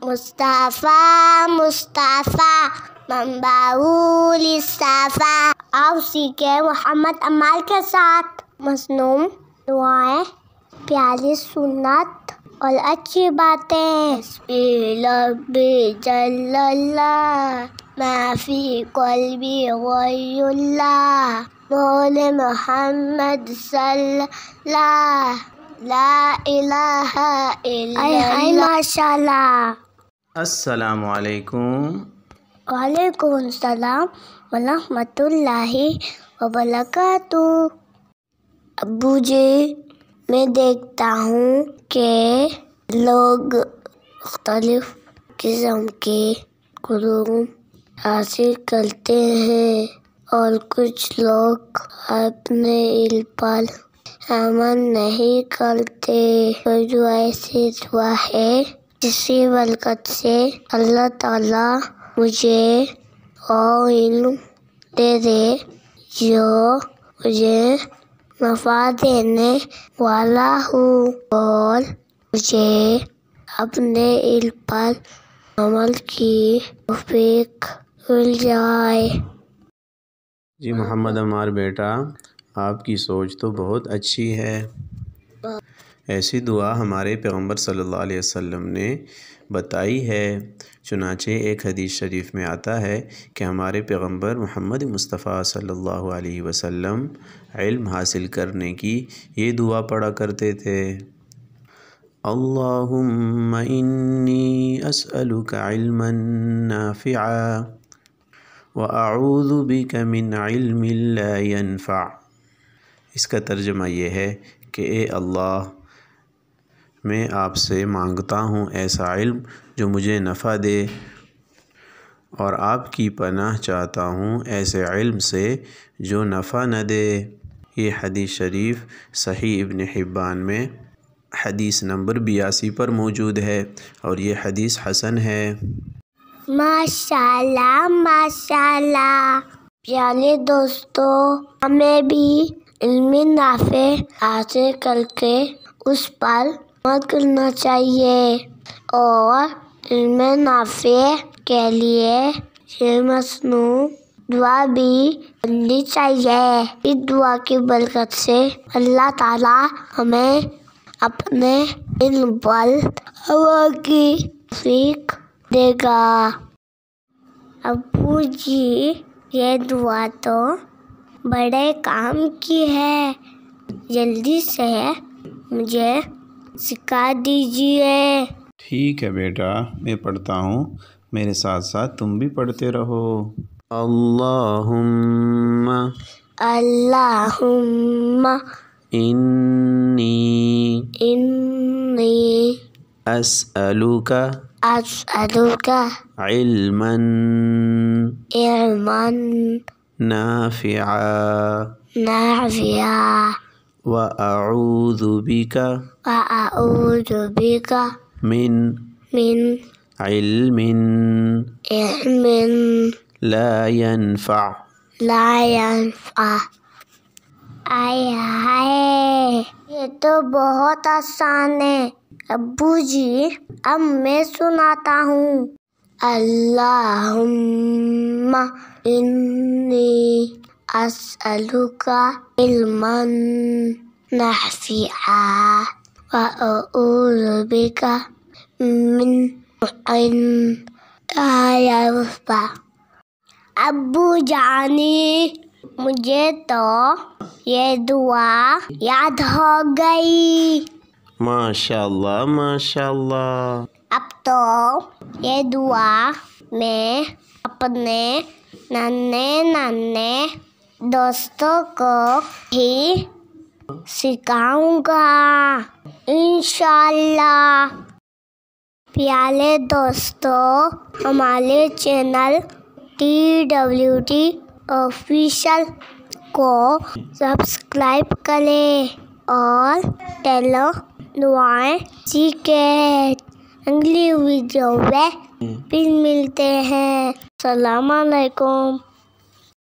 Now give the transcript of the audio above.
مصطفیٰ مصطفیٰ منبعول الصفا۔ آؤ سیکھیں محمد امال کے ساتھ مصنوع دعائیں، پیاری سنت اور اچھی باتیں۔ حسبی ربی جل اللہ ما فی قلبی غیر اللہ مولى محمد صلی اللہ لا الہ الا اللہ۔ ماشاء اللہ۔ السلام علیکم۔ وعلیکم السلام ورحمۃ اللہ وبرکاتہ۔ ابو جی، میں دیکھتا ہوں کہ لوگ مختلف قسم کے علوم حاصل کرتے ہیں اور کچھ لوگ اپنے علم پر عمل نہیں کرتے۔ جو ایسی دعا ہے اسی برکت سے اللہ تعالیٰ مجھے اور علم دے دے جو مجھے نفع دینے والا ہو اور مجھے اپنے علم پر عمل کی توفیق مل جائے۔ جی محمد عمار بیٹا، آپ کی سوچ تو بہت اچھی ہے۔ ایسی دعا ہمارے پیغمبر صلی اللہ علیہ وسلم نے بتائی ہے۔ چنانچہ ایک حدیث شریف میں آتا ہے کہ ہمارے پیغمبر محمد مصطفیٰ صلی اللہ علیہ وسلم علم حاصل کرنے کی یہ دعا پڑھا کرتے تھے: اللہم انی اسألک علما نافعا وَأَعُوذُ بِكَ مِنْ عِلْمٍ لَا يَنْفَعُ۔ اس کا ترجمہ یہ ہے کہ اے اللہ، میں آپ سے مانگتا ہوں ایسا علم جو مجھے نفع دے، اور آپ کی پناہ چاہتا ہوں ایسے علم سے جو نفع نہ دے۔ یہ حدیث شریف صحیح ابن حبان میں حدیث نمبر 82 پر موجود ہے اور یہ حدیث حسن ہے۔ ماشاء اللہ ماشاء اللہ۔ پیارے دوستو، ہمیں بھی علم نافع حاصل کر کے اس پر عمل کرنا چاہیے اور علم نافع کے لیے یہ مصنوع دعا بھی کرنی چاہیے۔ اس دعا کی برکت سے اللہ تعالیٰ ہمیں اپنے علم پر عمل کی توفیق دے گا۔ ابو جی، یہ دعا تو بڑے کام کی ہے، جلدی سے مجھے سکھا دیجیے۔ ٹھیک ہے بیٹا، میں پڑھتا ہوں، میرے ساتھ ساتھ تم بھی پڑھتے رہو۔ اللہم اللہم انی اسألک علما نافعا وأعوذ بک من علم لا ينفع۔ یہ تو بہت آسان ہے۔ ابو جی، اب میں سناتا ہوں۔ اللہم انی اسألک علما نافعا وأعوذ بک من علم لا ينفع۔ ابو جانی، مجھے تو یہ دعا یاد ہو گئی۔ ماشاء اللہ ماشاء اللہ۔ اب تو یہ دعا میں اپنے ننھے دوستوں کو ہی سکھاؤں گا انشاءاللہ۔ پیارے دوستو، ہمارے چینل TWT آفیشل کو سبسکرائب کریں اور ٹیلو دعائیں سیکھیں۔ اگلی ویڈیو میں پھر ملتے ہیں۔ السلام علیکم۔